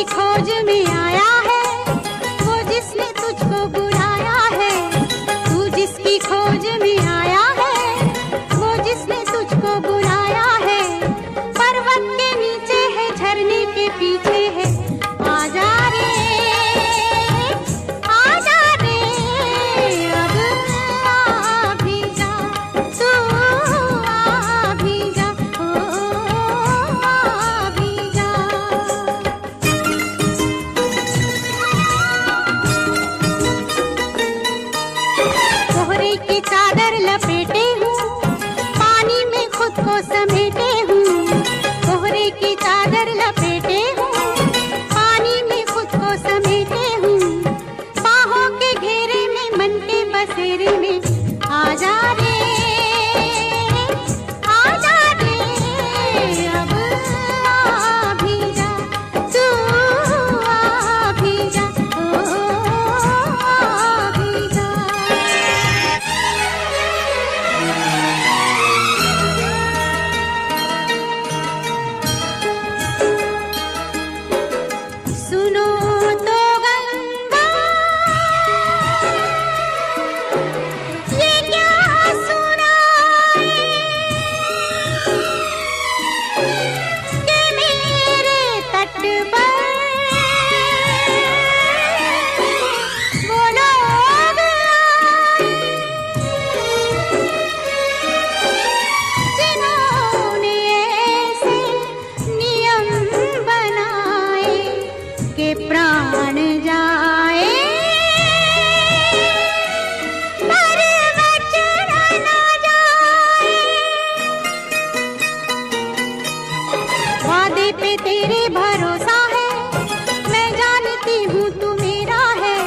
खोज में आया है वो जिसने तुझको बुलाया है। तू जिसकी खोज में आया है वो जिसने तुझको बुलाया है। पर्वत के नीचे है, झरने के पीछे है। आजा रे, आजा रे, अब आ भी जा, तू आ भी जा, ओ आ भी जा। कोहरे की चादर लपेटे हूँ, पानी में खुद को समेटे हूँ। कोहरे की चादर लपेटे हूँ, पानी में खुद को समेटे हूँ। बाहों के घेरे में, मन के बसेरे में। आजा रे, आजा रे, अब आ भी जा, तू आ भी जा, ओ आ भी जा। सुनो तो गंगा, ये क्या सुनाए कि मेरे तट पर वो लोग आए जिन्होंने ऐसे नियम बनाए कि प्राण जाए पर वचन न जाए। वादे पे तेरे भरोसा है, मैं जानती हूँ तू मेरा है।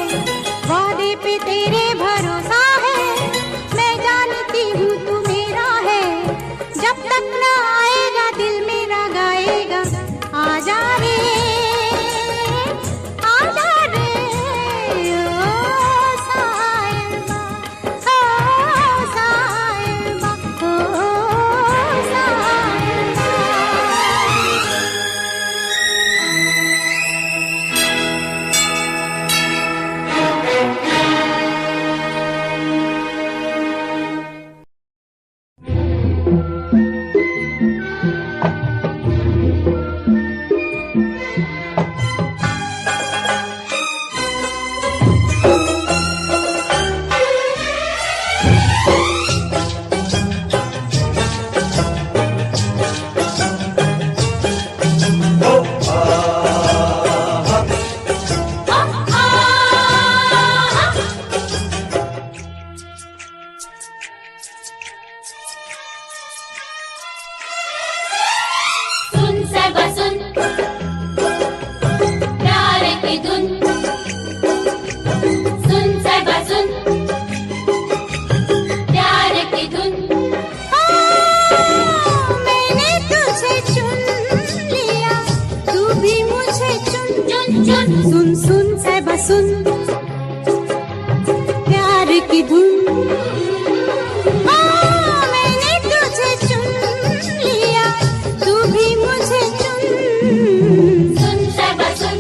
वादे पे तेरे भरोसा है, मैं जानती हूँ तू मेरा है। जब तक न आएगा दिल मेरा गाएगा। आजा रे, आजा रे, ओ साहिबा, ओ साहिबा, ओ साहिबा। सुन सबा सुन, प्यार की धुन। सुन सबा सुन, प्यार की धुन। मैंने तुझे चुन लिया, तू भी मुझे चुन। चुन चुन, सुन सुन साहिबा सुन, प्यार की धुन। मैंने तुझे चुन लिया, तू भी मुझे चुन। सुन सबा सुन,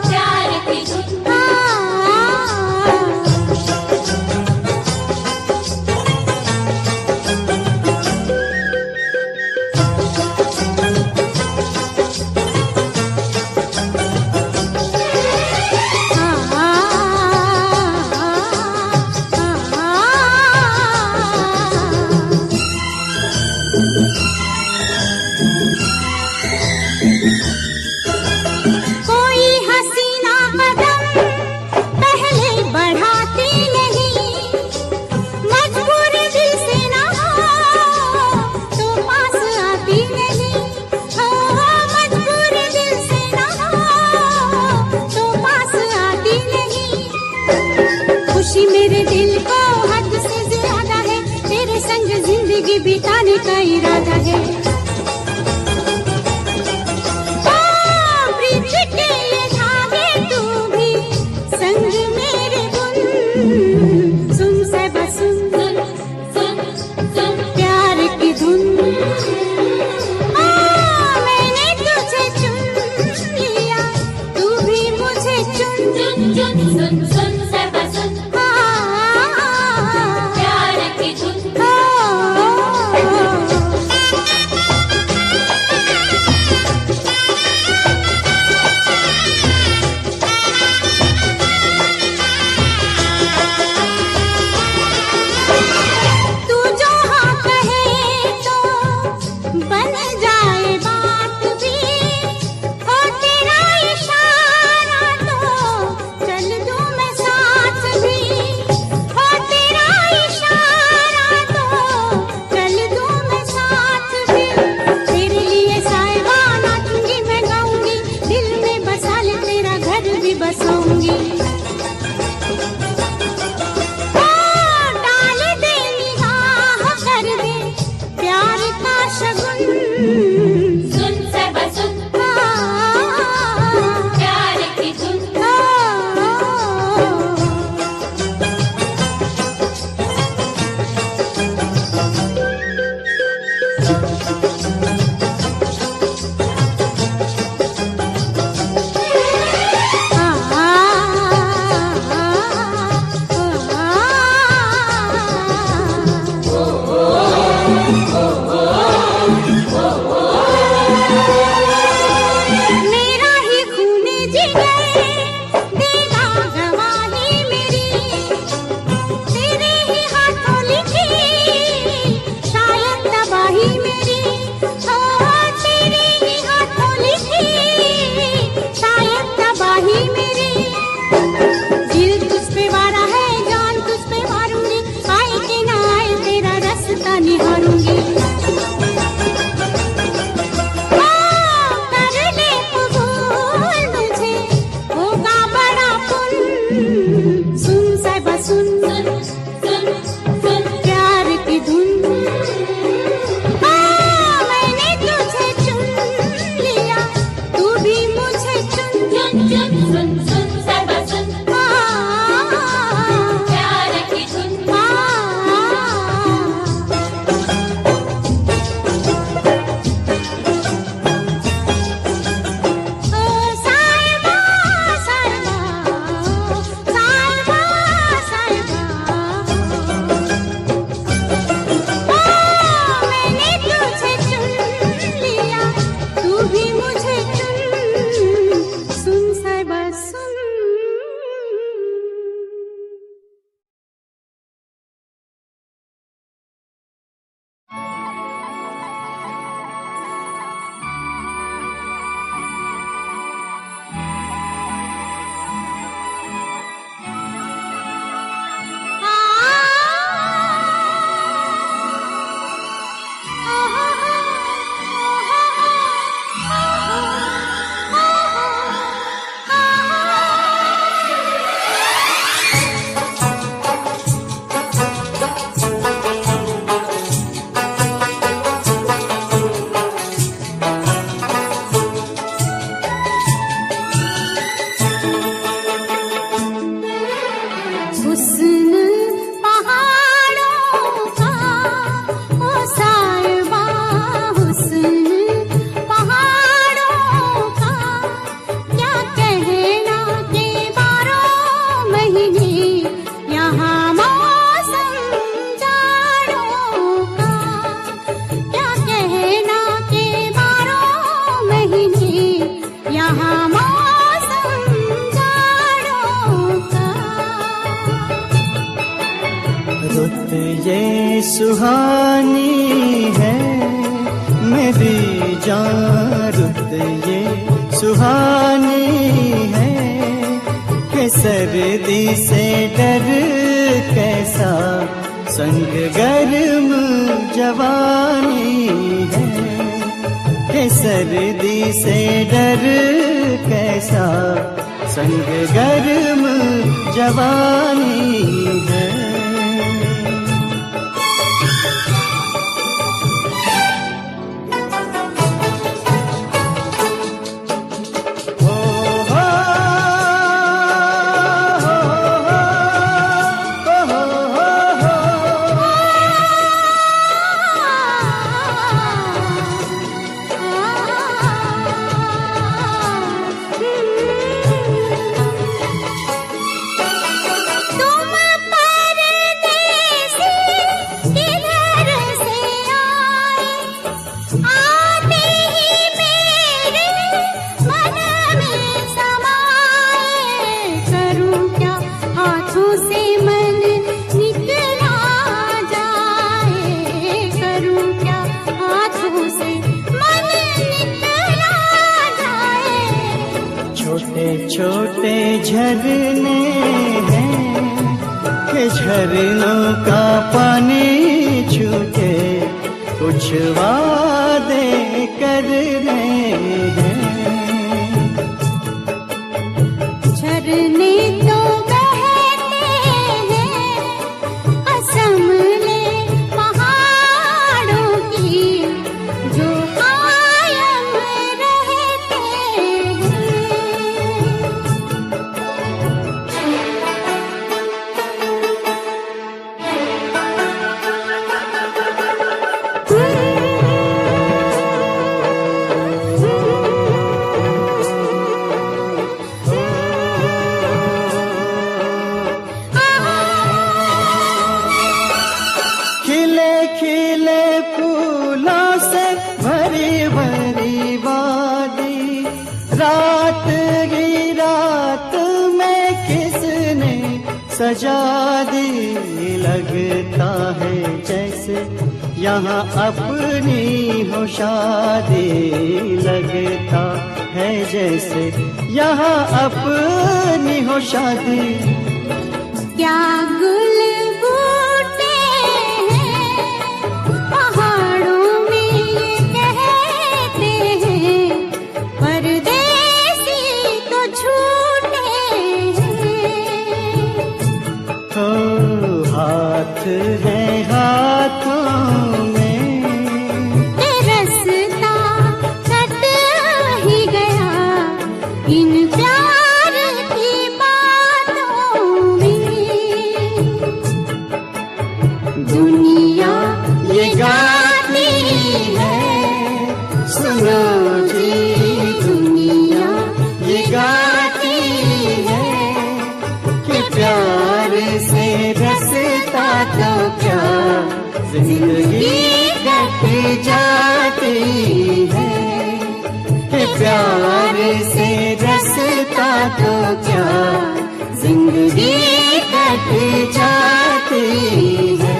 प्यार की धुन। कोई हसीना कदम पहले बढ़ाती नहीं, मजबूर दिल से ना हो तो पास आती नहीं। हो मजबूर दिल से ना हो तो पास आती नहीं। खुशी मेरे दिल को हद से ज्यादा है, तेरे संग जिंदगी बिताने का इरादा है। प्रीत के ये धागे तू भी संग मेरे बुन। सुन साहिबा सुन, सुन सुन सुन, प्यार की धुन। मैंने तुझे चुन बन जाए बात भी हो तेरा इशारा तो चल दूं मैं साथ भी हो तेरा इशारा तो चल दूं मैं साथ भी तेरे लिए साहिबा नाचूंगी मैं गाऊंगी दिल में बसा ले तेरा घर भी बसाऊंगी डाल दे निगाह कर दे प्यार का शगुन सुन सबा सुन प्यार की धुन मेरा ही खूने जिगर देगा गवाही मेरी तेरे ही हाथों लिखी शायद तबाही मेरी ओ तेरे ही हाथों लिखी शायद तबाही मेरी दिल तुझ पे वारा है जान तुझ पे मारूंगी आए कि ना आए तेरा रास्ता निहारूंगी कर ले कबूल मुझे होगा बड़ा पुण्य सुन साहिबा सुन सुन सुन सुन प्यार की धुन मैंने तुझे चुन लिया तू भी मुझे चुन चुन चुन सुन सुन सबा सुन प्यार की धुन साहिबा साहिबा साहिबा साहिबा मैंने तुझे चुन लिया तू भी मुझे चुन सुन साहिबा सुन हुस्न पहाड़ों का ओ साहिबा हुस्न पहाड़ों का क्या कहना के 12 महीने यहाँ मौसम जाड़ों का क्या कहना के 12 महीने यहाँ मौसम जाड़ों का रुत ये सुहानी है मेरी जान रुत ये सुहानी है कि सर्दी से डर कैसा संग गर्म जवानी है कि सर्दी से डर कैसा संग गर्म जवानी है तुम पर से मन निकला जाए। छोटे छोटे झरने हैं कि झरनों का पानी छूटे, कुछ वादे करने हैं। झरने तो बहते हैं असम ले पहाड़ों की, जो कायम रहते खिले खिले फूलों से भरी भरी वादी, रात ही रात में किसने सजा दी। लगता है जैसे यहाँ अपनी हो शादी, लगता है जैसे यहाँ अपनी हो शादी। क्या गुल बूटे हैं पहाड़ों में ये कहते हैं, परदेसी तो झूठे हैं। हो हाथ है हाथों में, ये रास्ता कट ही गया इन प्यार की बातों में। दुनिया ये गाती है, सुनो जी दुनिया ये गाती है, कि प्यार से रसता तो क्या जिंदगी कट जाती है, कि प्यार से रसता तो क्या जिंदगी कट जाती है।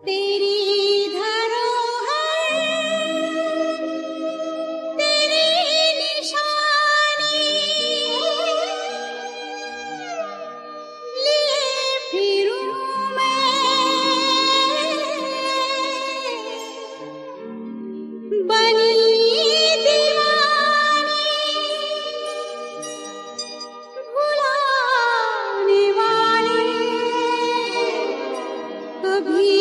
तेरी धरोहर तेरी निशानी लिए फिरूं मैं, बनी दीवानी भुलाने वाली कभी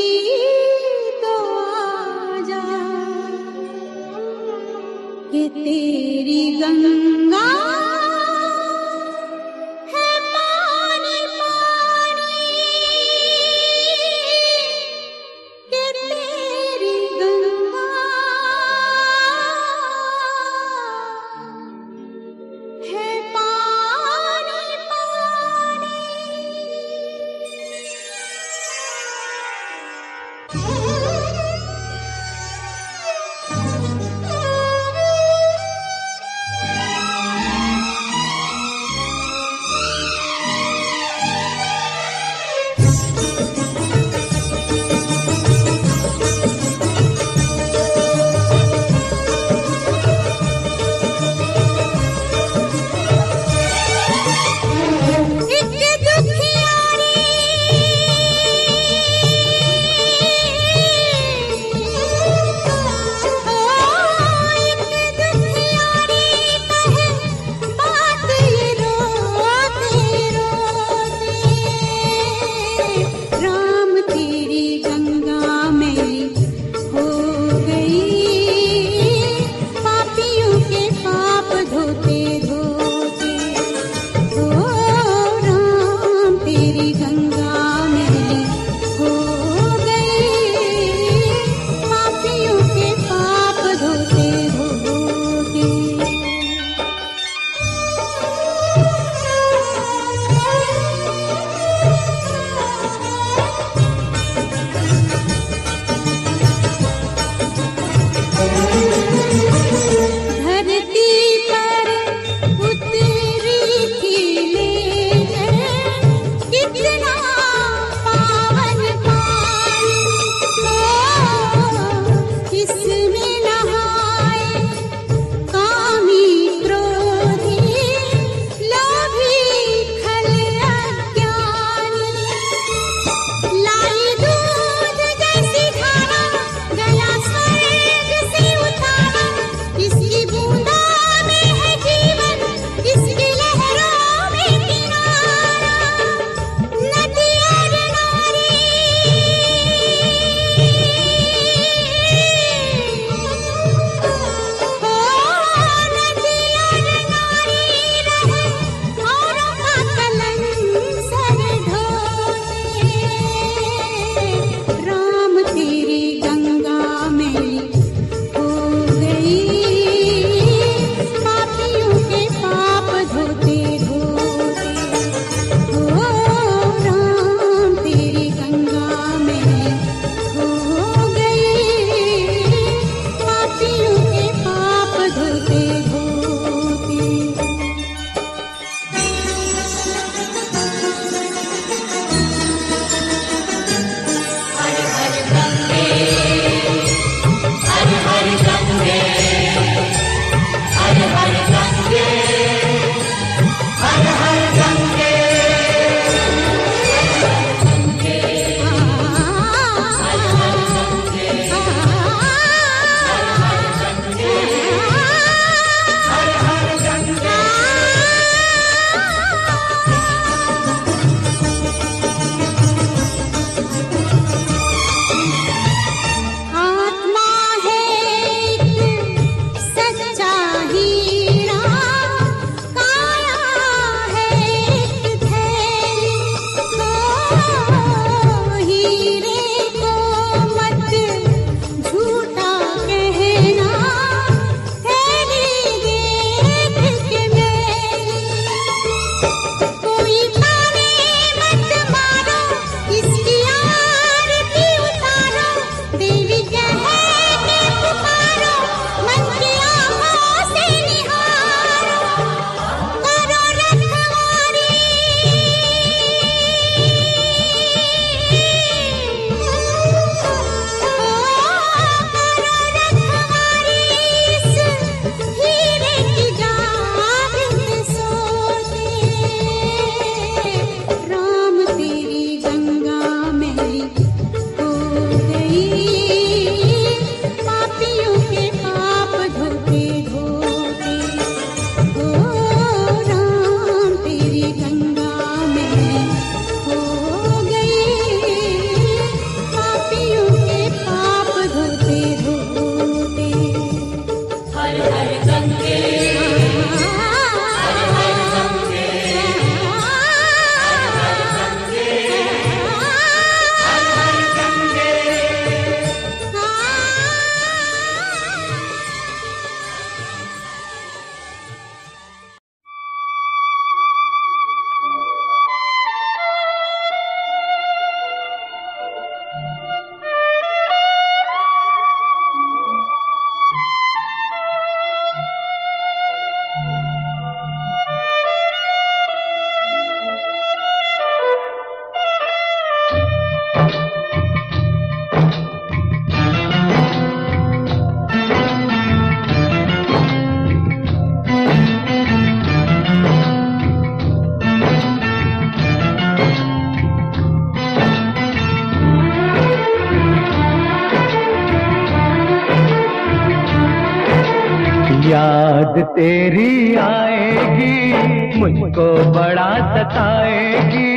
याद तेरी आएगी मुझको बड़ा सताएगी,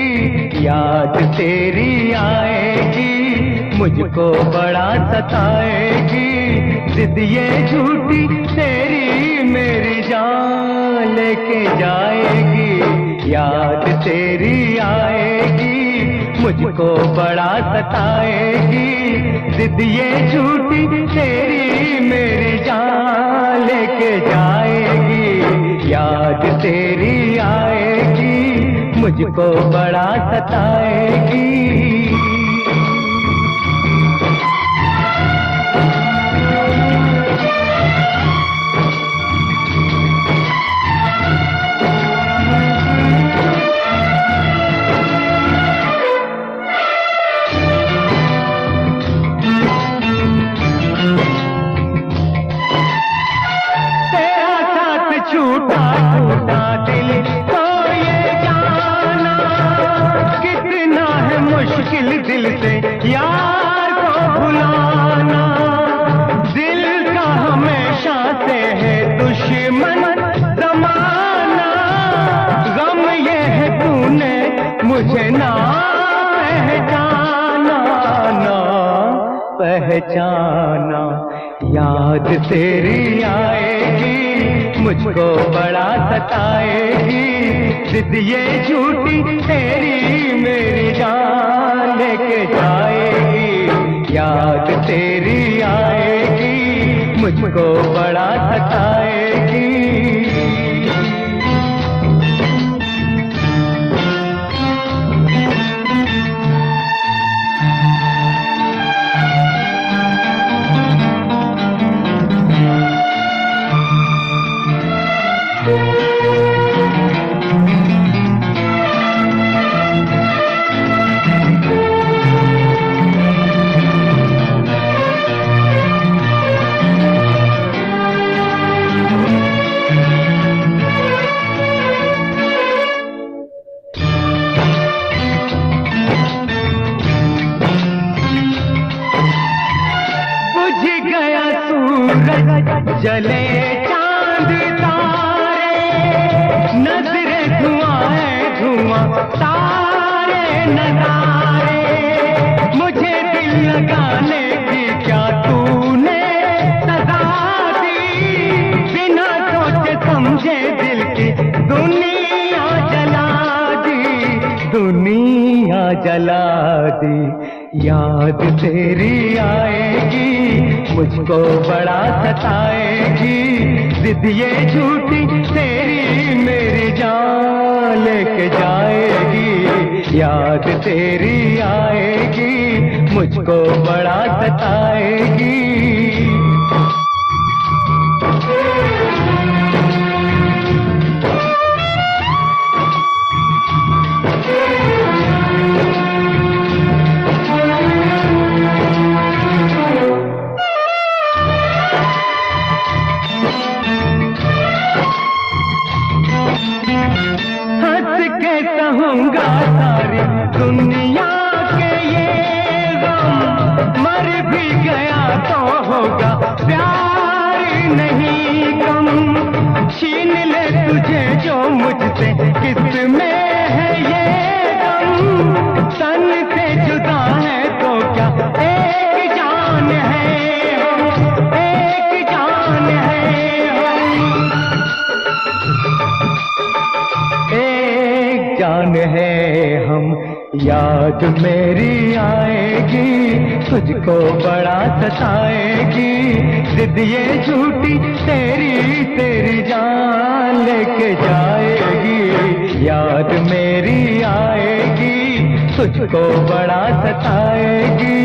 याद तेरी आएगी मुझको बड़ा सताएगी, जिद ये झूठी तेरी मेरी जान लेके जाएगी, याद तेरी आएगी मुझको बड़ा सताएगी, जिद ये झूठी तेरी मेरी जान लेके जाएगी, याद तेरी आएगी मुझको बड़ा सताएगी। छूटा छूटा दिल तो ये जाना, कितना है मुश्किल दिल से यार को भुलाना, दिल का हमेशा से है दुश्मन जमाना, गम ये है तूने मुझे ना पहचाना, ना पहचाना, याद तेरी आएगी मुझको बड़ा सताएगी, जिद ये झूठी तेरी मेरी जान लेके जाएगी, याद तेरी आएगी मुझको बड़ा सताएगी। जले चांद तारे, नजरे धुआं है धुआं तारे नजारे, मुझे दिल लगाने की क्या तूने सजा दी, बिना सोचे समझे दिल की दुनिया जला दी, दुनिया जला दी, याद तेरी आएगी मुझको बड़ा सताएगी, जिद ये झूठी तेरी मेरी जान लेके जाएगी, याद तेरी आएगी मुझको बड़ा सताएगी। कहूँगा सारी दुनिया के ये गम, मर भी गया तो होगा प्यार नहीं कम, छीन ले तुझे जो मुझसे किसमें है ये गम, तन से जुदा है तो क्या एक जान है हम, एक जान है हम, एक जान है हम, याद मेरी आएगी तुझको बड़ा सताएगी, जिद ये झूठी तेरी तेरी जान लेके जाएगी, याद मेरी आएगी तुझको बड़ा सताएगी।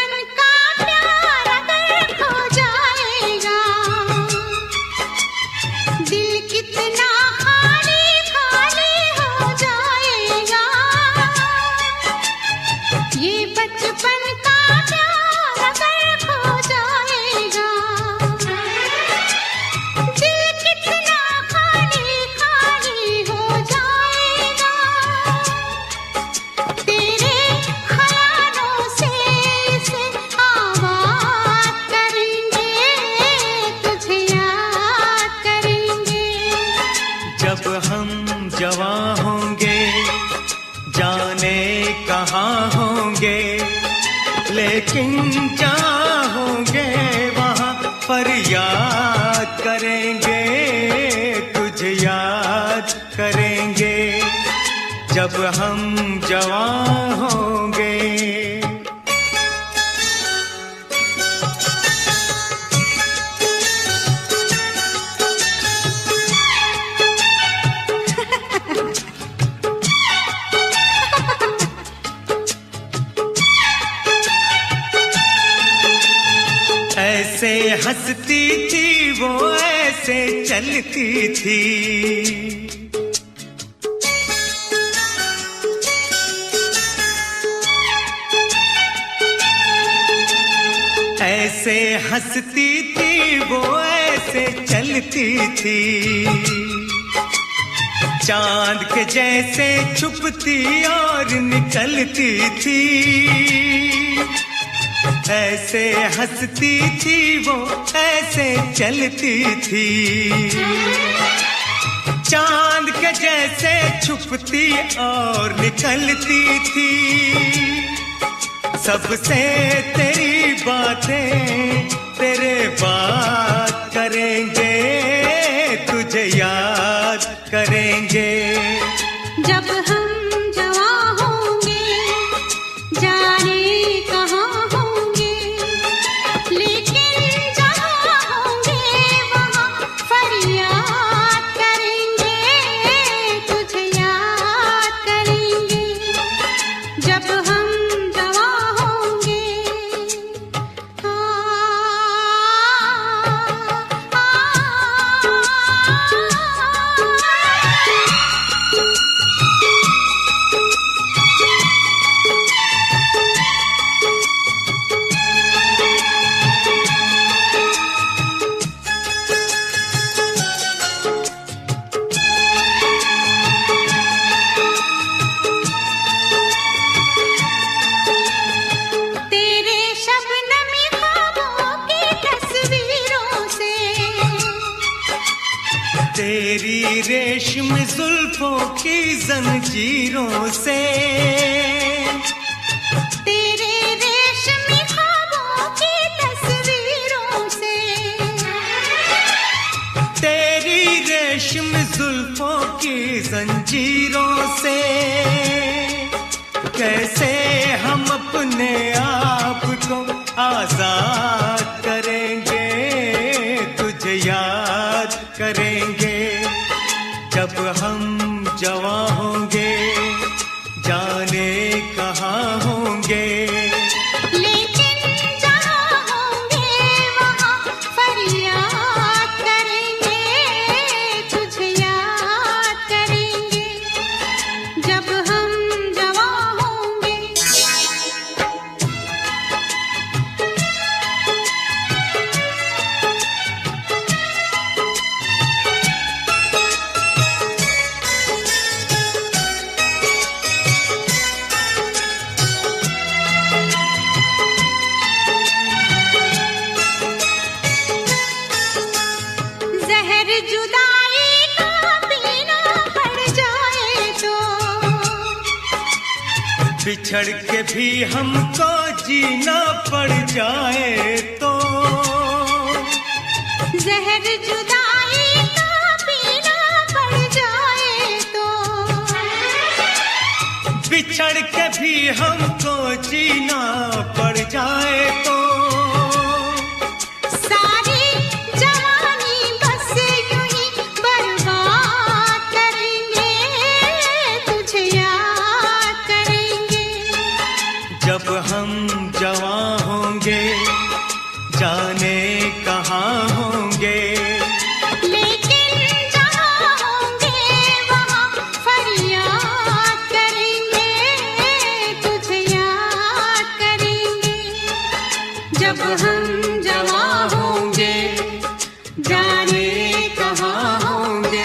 बचपन का प्यार अगर खो जाएगा, दिल कितना खाली खाली हो जाएगा। ये बचपन का प्यार अगर खो जाएगा, दिल कितना खाली खाली हो जाएगा। तेरे ख्यालों से इसे आबाद करेंगे, तुझे याद करेंगे। जब हम जवां होंगे जाने कहाँ होंगे, लेकिन जहाँ होंगे वहाँ पर याद करेंगे, तुझे याद करेंगे। जब हम जवां होंगे। ऐसे हंसती थी वो, ऐसे चलती थी, ऐसे हंसती थी वो, ऐसे चलती थी। चांद के जैसे छुपती और निकलती थी, ऐसे हंसती थी वो, ऐसे चलती थी। चांद के जैसे छुपती और निकलती थी। सबसे तेरी बातें तेरे बात करेंगे, तुझे याद करेंगे। जब हम जवां होंगे जाने कहाँ होंगे, लेकिन जहाँ होंगे वहाँ फरियाद करेंगे, तुझे याद करेंगे। जब हम जवां होंगे। तेरे शबनमी ख्वाबों की तस्वीरों से, तेरी रेशम जुल्फों की जंजीरों से, तेरे रेशमी ख्वाबों की तस्वीरों से, तेरी रेशम जुल्फों की जंजीरों से। कैसे हम अपने आप को आजाद करेंगे, तुझे याद करेंगे। जब हम जवां होंगे जाने कहाँ होंगे, लेकिन जहाँ होंगे वहाँ फरियाद करेंगे, तुझे याद करेंगे। जब हम जवां होंगे। जहर जुदाई का पीना पड़ जाए तो, बिछड़ के भी हमको जीना पड़ जाए तो। जहर जुदाई का पीना पड़ जाए तो, बिछड़ के भी हमको जीना पड़ जाए तो। सारी जवानी बस यूं ही बर्बाद करेंगे, तुझे याद करेंगे। जब हम जवां होंगे, जाने कहाँ होंगे। लेकिन जहाँ होंगे वहाँ फरियाद करेंगे, तुझे याद करेंगे। जब हम जवां होंगे, जाने कहाँ होंगे।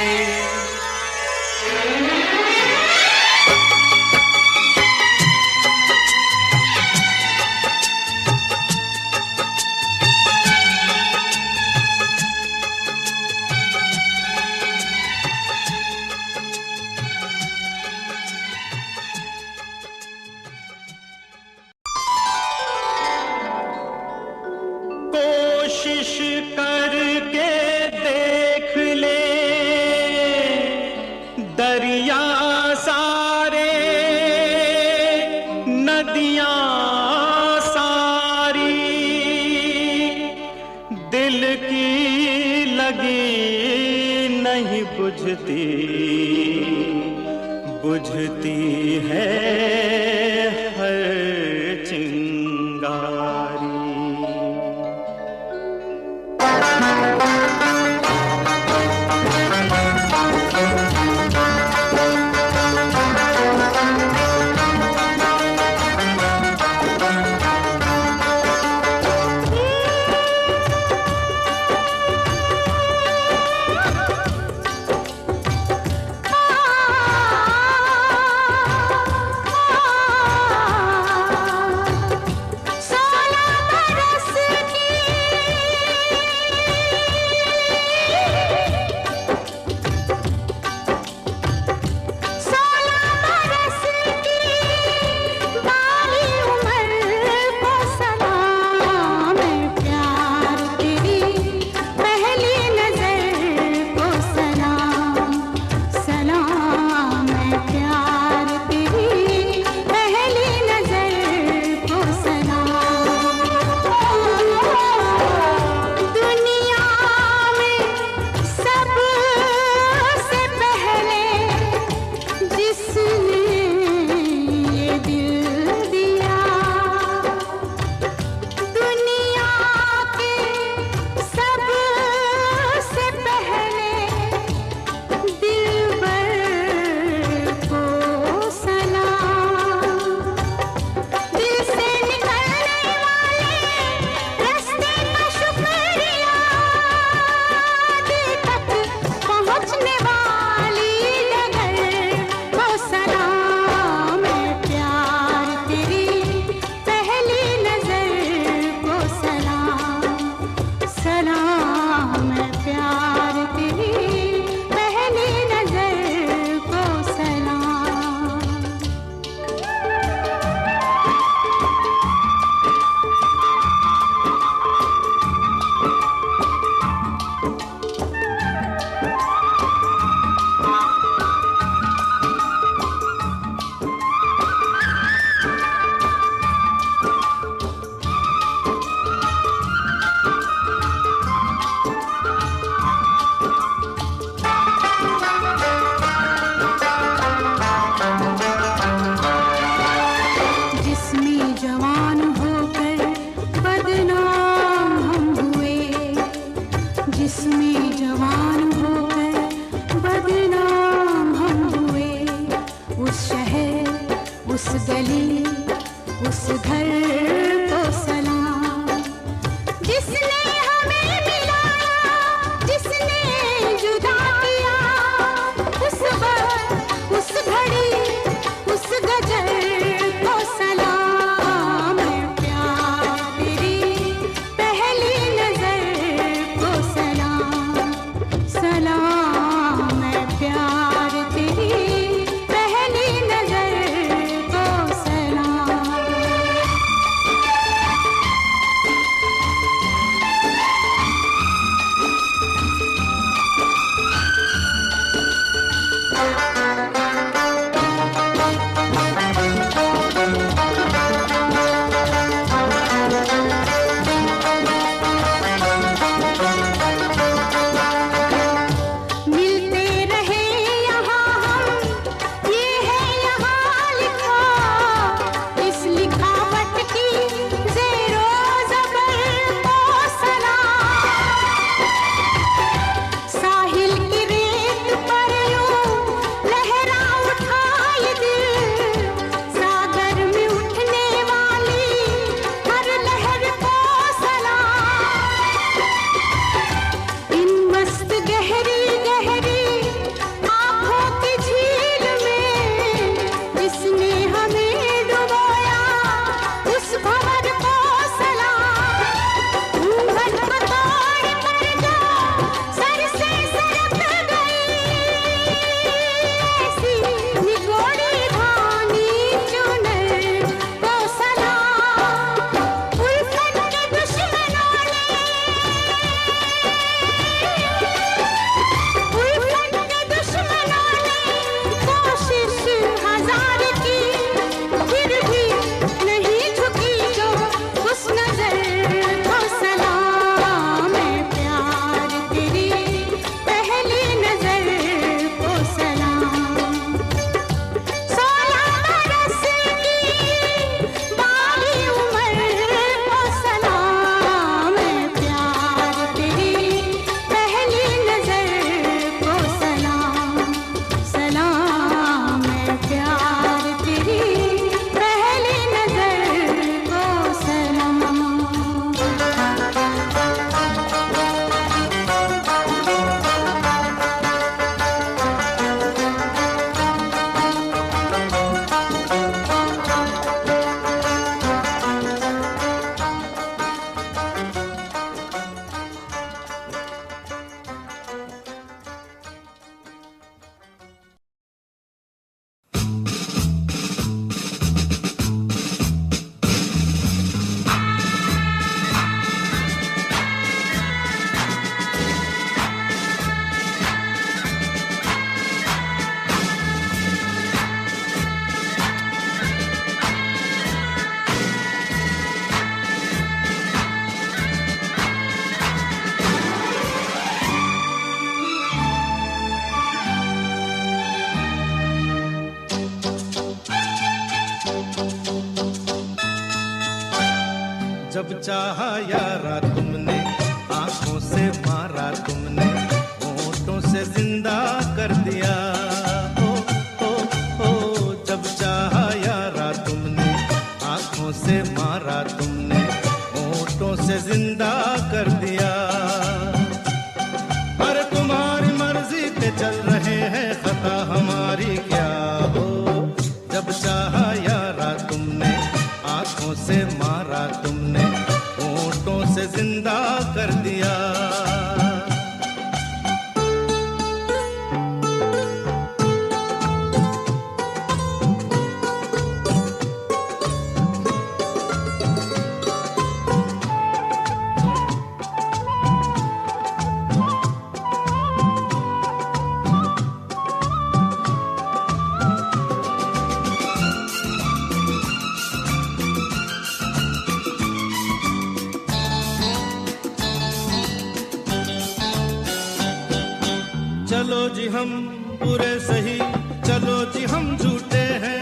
कोशिश करके देख ले, दरिया सारे, नदियां सारी, दिल की लगी नहीं बुझती, बुझती है हर चिंगारी। सोलह जब चाहा यारा तुमने आंखों से मारा तुमने होठों से जिंदा कर दिया। ओ ओ ओ जब चाहा यारा तुमने आंखों से मारा तुमने होठों से जिंदा कर दिया। अरे तुम्हारी मर्जी पे चल रहे हैं खता हमारी क्या हो। जब चाहा यारा तुमने आंखों से मारा तुमने होठों से जिंदा कर दिया। चलो जी हम बुरे सही, चलो जी हम झूठे हैं,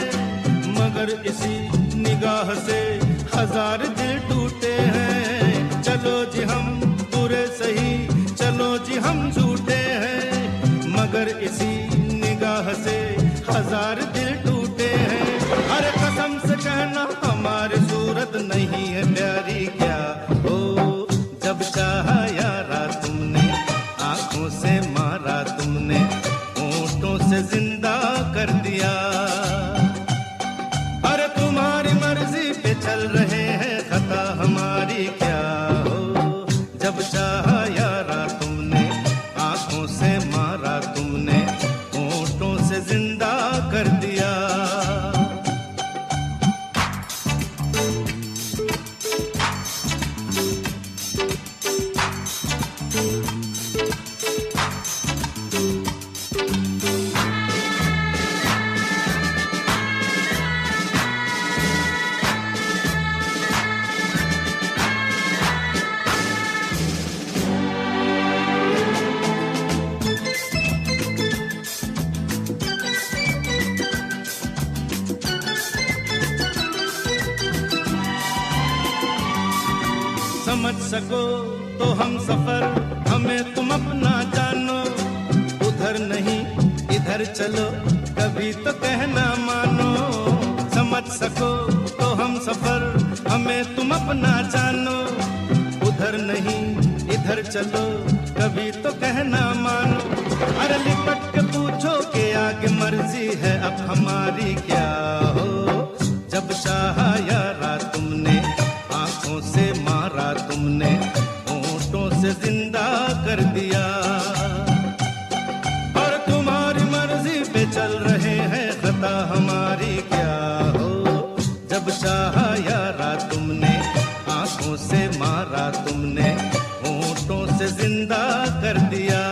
मगर इसी निगाह से हजार दिल टूटे हैं। चलो जी हम बुरे सही, चलो जी हम झूठे हैं, मगर इसी निगाह से हजार दिल टूटे हैं। अरे कसम से कहना हमारी सूरत नहीं है प्यारी क्या हो। जब चाहा यारा तुमने आंखों से मारा तुमने होठों से जिंदा कर दिया। अरे तुम्हारी मर्जी पे चल रहे हैं खता हमारी क्या हो। जब चाहा यारा तुमने आंखों से मारा तुमने होठों से जिंदा कर दिया। समझ सको तो हम सफर हमें तुम अपना जानो। उधर नहीं इधर चलो कभी तो कहना मानो। समझ सको तो हम सफर हमें तुम अपना जानो। उधर नहीं इधर चलो कभी तो कहना मानो। अरे लिपट के पूछो कि आगे मर्जी है अब हमारी क्या हो। जब चाहा यारा तुमने आंखों से मारा तुमने होठों से जिंदा कर दिया। और तुम्हारी मर्जी पे चल रहे हैं खता हमारी क्या हो। जब चाहा यारा तुमने आंखों से मारा तुमने होठों से जिंदा कर दिया।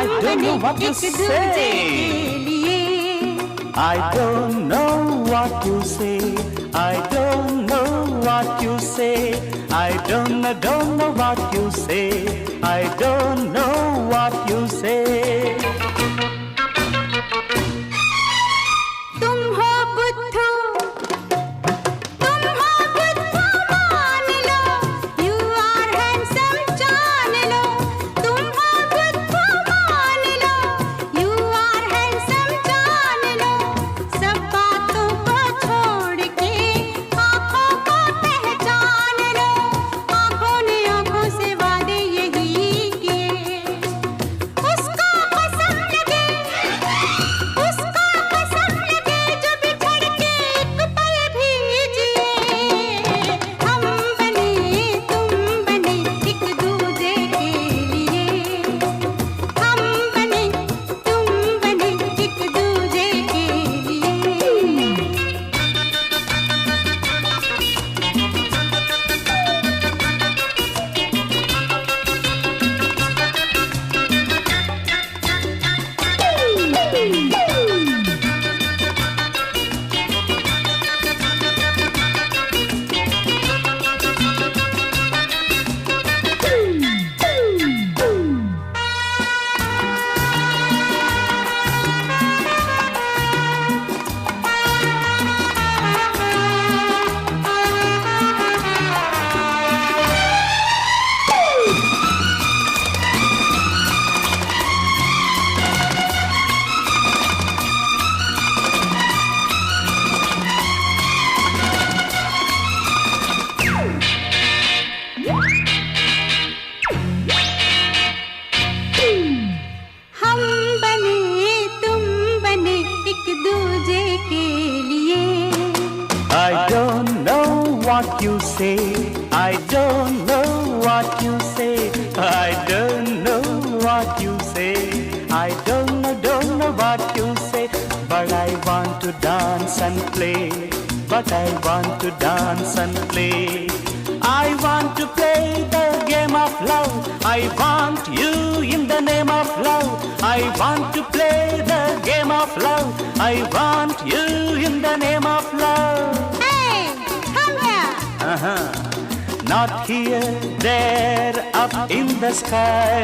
I don't know what to एक दूजे say. के लिए I don't know what you say. I don't know what you say. I don't know what you say. I don't know what you say. तुम हो बुद्धू मान लो You are handsome जान लो तुम हो बुद्धू मान लो You are handsome जान लो सब बातों को छोड़ के आँखों को पहचान लो आँखों ने आँखों से वादे यही किए उसका कसम लगे जो बिछड़ के एक पल भी जिए हम बने तुम बने एक दूजे के लिए हम बने तुम बने एक दूजे के लिए हम बने तुम बने एक दूजे के लिए I don't know what you say. I don't know what you say. I don't know what you say. I don't know what you say. But I want to dance and play. But I want to dance and play. I want to play the game of love. I want you in the name of love. I want to play the game of love. I want you in the name of love. Hey, come here Uh-huh. Not here, there, up in the sky.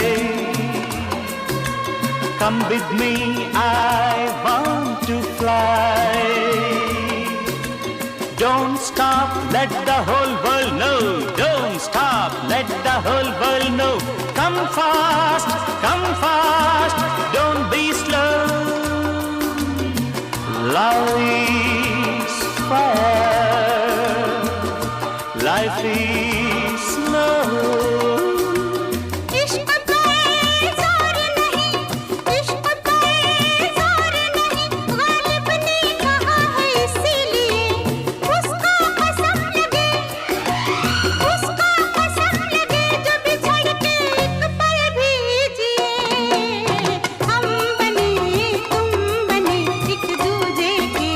Come with me, I want to fly. Don't stop, let the whole world know. Don't stop, let the whole world know. Come fast, don't be slow. Love is fire, life is slow. इश्क पे जोर नहीं इश्क पे जोर नहीं गालिब ने कहा है इसीलिए उसका कसम लगे जो बिछड़ के एक पल भी जिए हम बने तुम बने एक दूजे के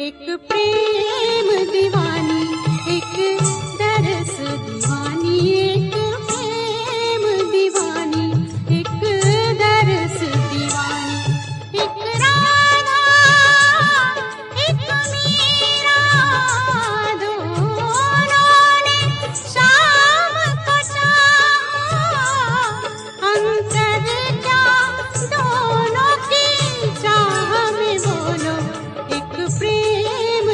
एक प्रेम दीवानी, एक दरस दीवानी, एक प्रेम दीवानी, एक दरस दीवानी, एक राधा एक मीरा, दोनों ने शाम को चाहा, अंतर क्या दोनों की चाह में बोलो, एक प्रेम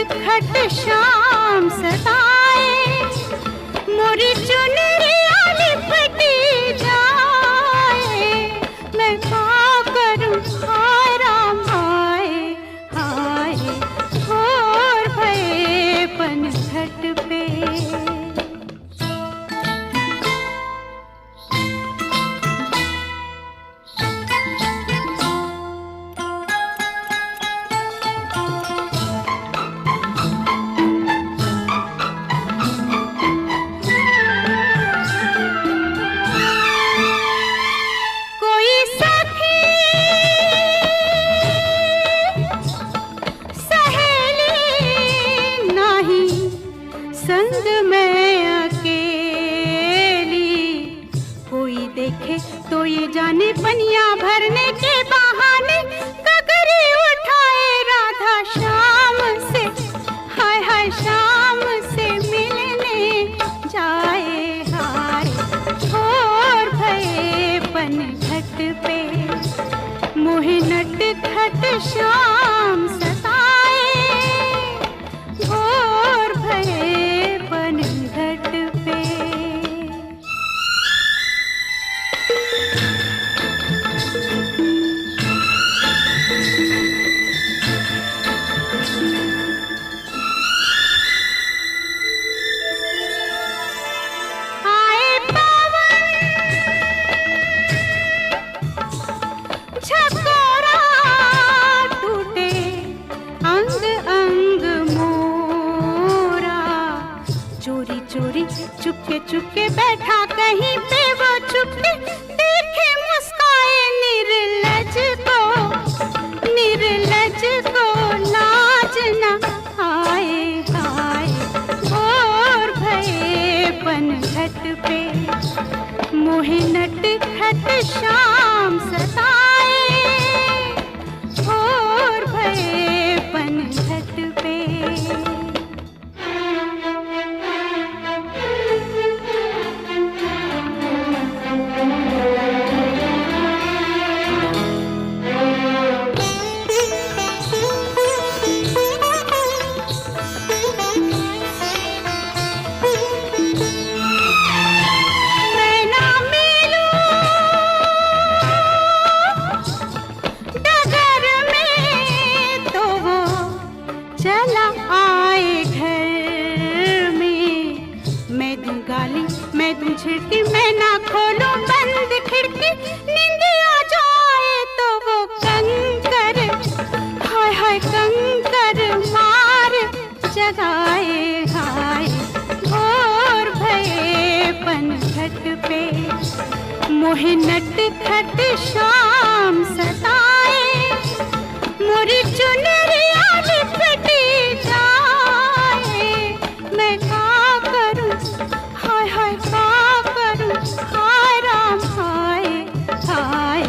खट शाम सताए, मोरी चुनरिया लिपटी जाए, मैं क्या करूं हाय राम हाय हाय, और भये पनघट पे। संग में अकेली, कोई देखे तो ये जाने पनिया भरने के बहाने गगरी उठाए राधा शाम से, हाय हाय शाम से मिलने जाए हाय, और भये पनघट पे मोहे नट खट शाम सताए, और भये पनघट पे। आए पवन झकोरा टूटे अंग अंग मोरा, चोरी चोरी चुपके चुपके बैठा कहीं पे वो चुपके, देखे मुस्काए निर्लज को लाज न आए हाय, और भये पनघट पे मोहे नट खट शाम सताए, और भये पनघट पे। मैं ना मिलूं डगर में तो वो चला आए घर में, मैं दूं गाली मैं दूं झिड़की, मैं ना खोलूं बंद खिड़की, नींद आ जाए तो वो कंकर, हाय हाय कंकर मार जगाए हाय, और भये पनघट पे मोहे नट खट शाम सताए, मोरी चुनरिया लिपटी जाए, मैं क्या करूं हाय हाय क्या करूं हाय राम हाय हाय,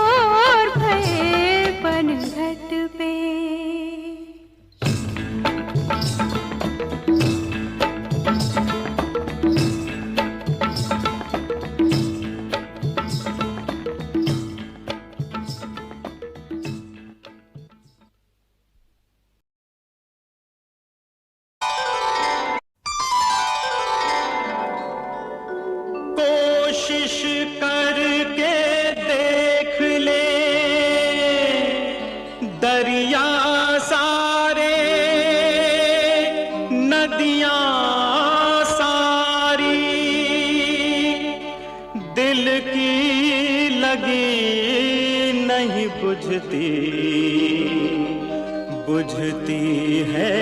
और भये पनघट पे। कोशिश करके देख ले दरिया सारे, नदियां सारी, दिल की लगी नहीं बुझती, बुझती है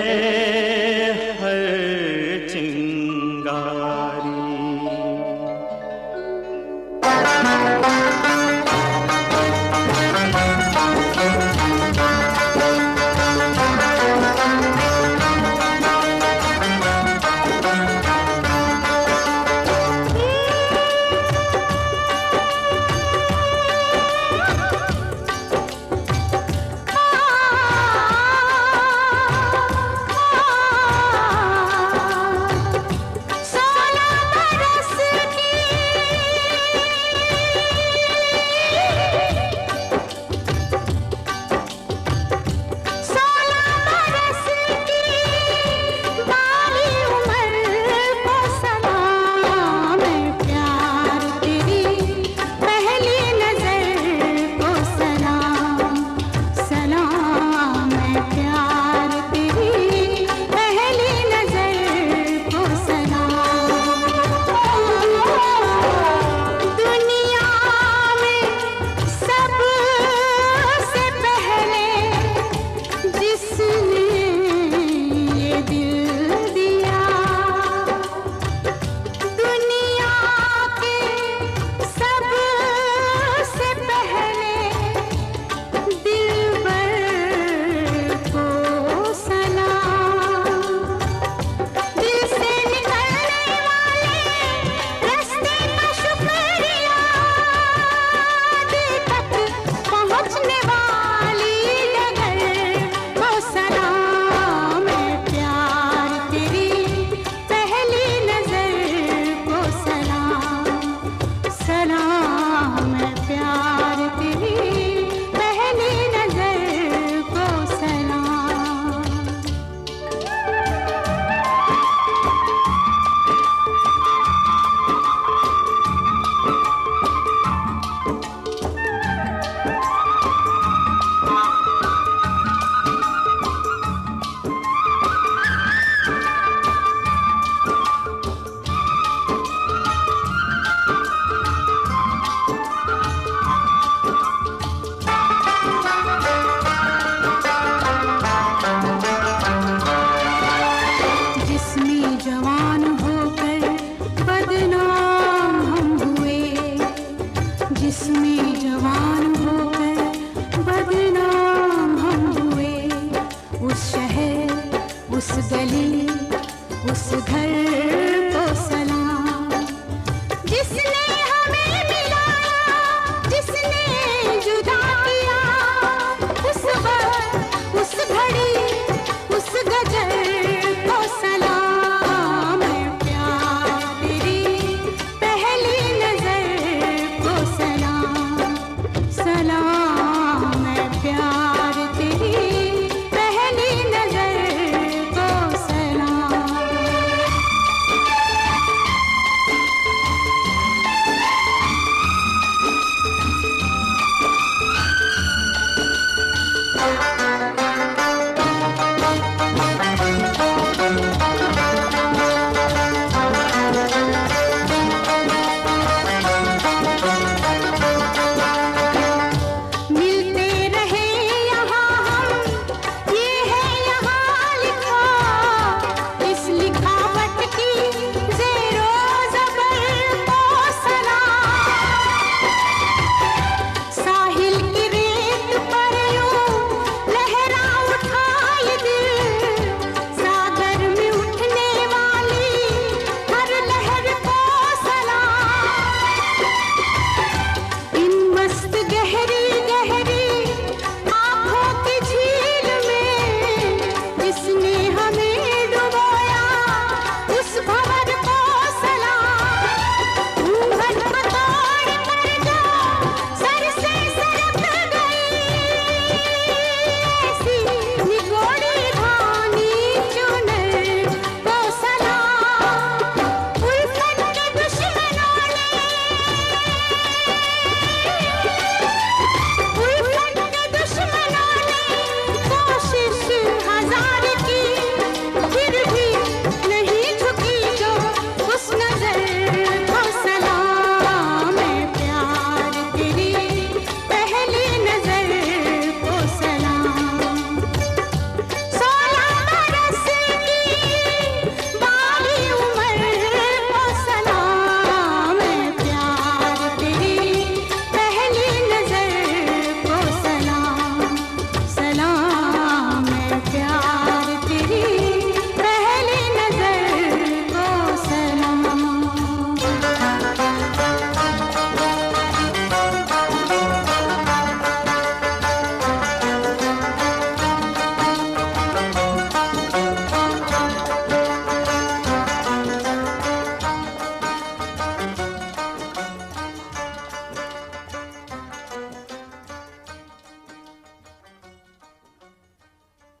हर चिंगारी।